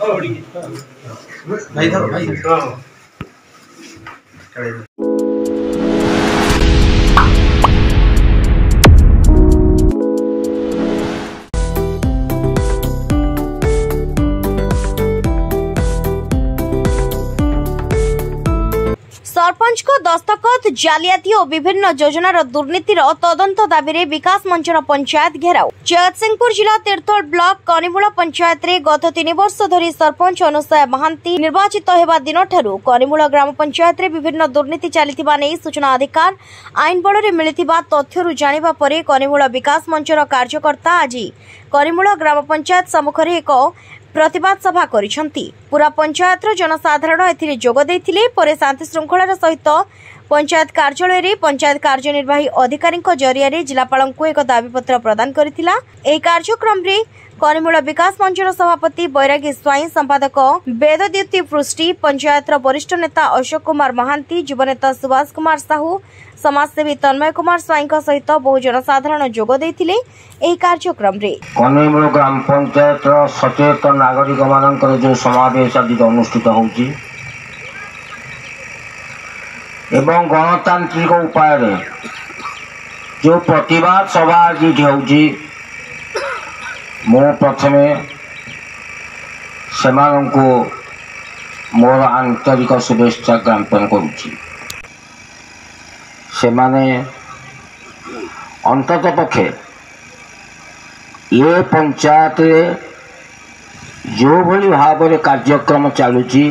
भाई धरो भाई सरपंच को दस्तखत जालियाती और विभिन्न योजनार दुर्नीतिर तदंत दाबी विकास मंचर पंचायत घेराव। जगतसिंहपुर जिला तीर्थल ब्लॉक कनिमूल पंचायत रे गत 3 वर्ष धरी सरपंच अनुसया महांती निर्वाचित हेबा दिन ठारू कनिमूल ग्राम पंचायत रे विभिन्न दुर्नीति चलिथिबा नै सूचना अधिकार आईन बल रे मिलिथिबा तथ्यरु जानिबा परे कनिमूल विकास मंचर कार्यकर्ता आज कनिमूल ग्राम पंचायत सम्मुख एक प्रतिवाद सभा करिसंती। पूरा पंचायत जनसाधारण एथिरे जोग देथिले परे शांति श्रृंखलार सहित पंचायत कार्यालय रे पंचायत कार्यनिर्वाही अधिकारी जरिया रे जिलापाल को एक दाबीपत्र प्रदान करथिला। एही कार्यक्रम रे कनिमूल विकास मंचर सभापति बैरागी स्वाई, संपादक वेदद्युति पृष्टि, पंचायत वरिष्ठ नेता अशोक कुमार महांती, युवनेता सुभाष कुमार साहू, समाजसेवी तन्मय कुमार स्वाई सहित बहु जनसाधारण जोग देथिले। एही कार्यक्रम रे कनिमूल ग्राम पंचायत सचेतन नागरिक मानकर जो समावेश आज अनुष्ठित होउची एवं गणतांत्रिक उपाय रे जो प्रतिवाद सभा आज होउची मो प्रथमे सेमानंको मोर आंतरिक शुभेच्छा ज्ञापन करुछि। सेमाने अंतत पक्षे ये पंचायत रे जो भली भाव में कार्यक्रम चलुची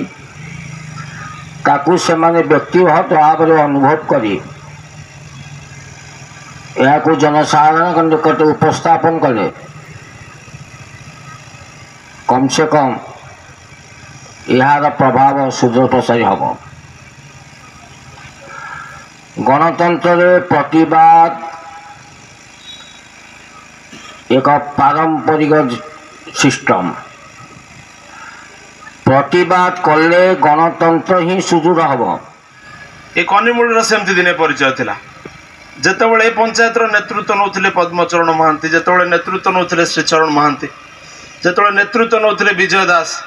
ताकू सेमाने व्यक्तिगत भाव में अनुभव करी या को जनसाधारण निकट उपस्थापन कले कम से कम यार प्रभाव सुदूर प्रसारी हम। गणतंत्र प्रतिवाद एक पारंपरिक सिस्टम, प्रतिवाद कले गणतंत्र ही सुदूर हम। ये कनिमूल सेमती दिने परिचय थिला जेतेबेले पंचायत नेतृत्व नौथिले पद्मचरण महांती, जेतेबेले नेतृत्व नौथिले श्रीचरण महांती, जेतेबेले नेतृत्व नौथिले विजय दास,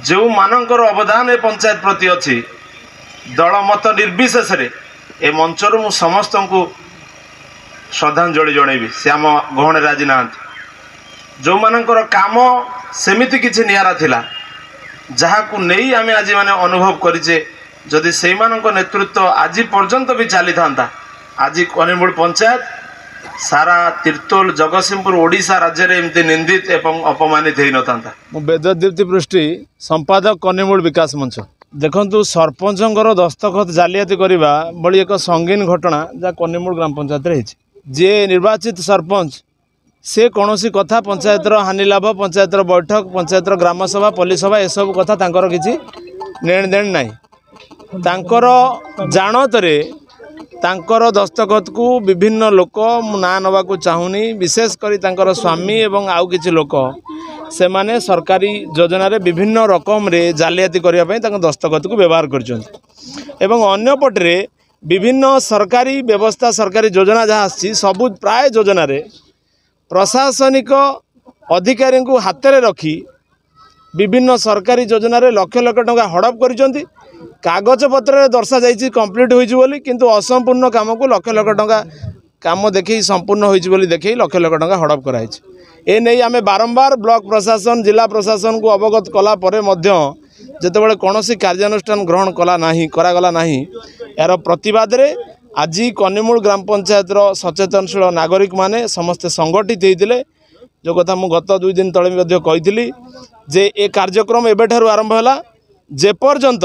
जो मानकर अवदान ए पंचायत प्रति अच्छी दल मत निर्विशेष ए मंचर मु समस्त को श्रद्धांजलि जनइबी। से आम गहणे राजी ना जो मानकर काम सेमिति किछि नियारा थिला जहाँ को नहीं आम आज माने अनुभव करिचे जदि से नेतृत्व आज पर्यंत भी चली था आज कनिमूल पंचायत सारा तीर्थोल जगतसिंहपुर ओडिशा राज्य रे एमती निंदित एवं अपमानित हो न। वेदद्युति पृष्टि, संपादक कनिमूल विकास मंच। देखंतु सरपंचर दस्तखत जालियाती करवा बड़ी एक संगीन घटना जहाँ कनिमूल ग्राम पंचायत रे जे निर्वाचित सरपंच से कौन सी कथा पंचायत हानि लाभ, पंचायत बैठक, पंचायत ग्राम सभा, पल्ली सभा ए सब कथा तांकर किछि लेन देन नाही। तांकर जानतरे तांकर दस्तखत को विभिन्न लोक ना नवा को चाहूनी, विशेषकर तांकर स्वामी एवं आउ किछि लोक से माने सरकारी योजना रे विभिन्न रकम रे जालियाती करबा पई तांकर दस्तखत को व्यवहार करछन एवं अन्य पटरे विभिन्न सरकारी व्यवस्था, सरकारी योजना जहाँ आछि सबु प्राय योजना रे प्रशासनिक अधिकारी को हाथ में रखी विभिन्न सरकारी योजना रे लक्ष लक्ष टंका हड़प करिसंती। कागज पत्र दर्शा जाइए कंप्लीट होइछि बोली किंतु असंपूर्ण काम को लक्ष लक्ष टंका काम देखी संपूर्ण होइछि बोली देखी लक्ष लक्ष टंका हड़प कराइछि। ए नहीं आमे बारंबार ब्लॉक प्रशासन, जिला प्रशासन को अवगत कला परे मध्य जेतेबेले कौनसी कार्यानुष्ठान ग्रहण कला नाही करागला नाही यार प्रतिवाद रे आज कनिमूल ग्राम पंचायत सचेतनशील नागरिक माने समस्ते संगठित होते। जो कथा मु गत 2 दिन तले कही जे ए कार्यक्रम एबेठारु आरंभ है जेपर्यंत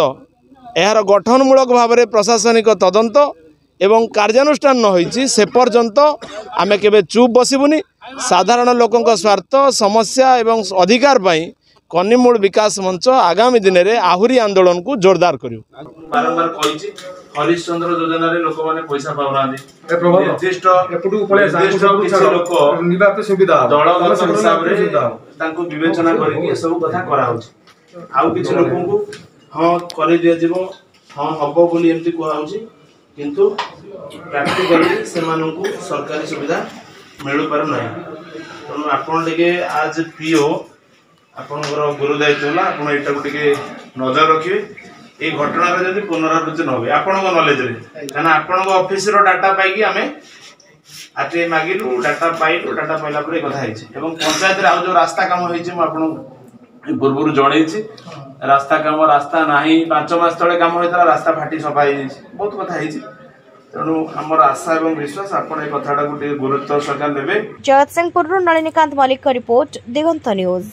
यार गठनमूलक भाव में प्रशासनिक तदंत एवं कार्यानुष्ठान न होइछि से पर्यंत आमे केबे चुप बसिबुनी। साधारण लोकंक स्वार्थ, समस्या एवं अधिकार पाई कनिमूल विकास मंच आगामी दिन में आहुरी आंदोलन को जोरदार करियो। बारंबार कहिछि हरिश्चंद्र योजना रे लोक माने पैसा पाउनांदी निर्दिष्ट लोक निवास सुविधा दलगत हिसाब रे तांको विवेचना करके सब कथा करा होछि। आउ किछि लोकन को हां करि दिया जीवो हां हबो बोली एमती कोहा होछि किंतु प्रैक्टिकली से मानन को सरकारी सुविधा मिलु पार नाही। तो आपण लेके आज पीओ ଆପଣଙ୍କର ଗୁରୁ ଦାୟିତ୍ୱ ହେଲା ଆପଣ ଏଇଟାକୁ ଟିକେ ନଜର ରଖିବେ এই ঘটনার যদি পুনরাবৃত্তি ন হবে আপনার নলেজরে কারণ আপনার অফিসর ডাটা পাইকি আমি আরটিআই মাগিলু ডাটা পাইলু ডাটা পাইলা পরে কথা হয়েছে এবং পঞ্চায়েত আউ যে রাস্তা কাম হয়েছে মু আপনার পূর্বর জনাইছি রাস্তা কাম রাস্তা নাই 5 মাস তলে কাম হয়েছিল রাস্তা ফাটি সফা হয়ে বহুত কথা হয়েছে তেণু আমার আশা এবং বিশ্বাস আপনার এই কথাটা গুরুত্ব সহকারে দেবে। জগৎসিংহপুর নলিনীকান্ত মল্লিক রিপোর্ট দিগন্ত নিউজ।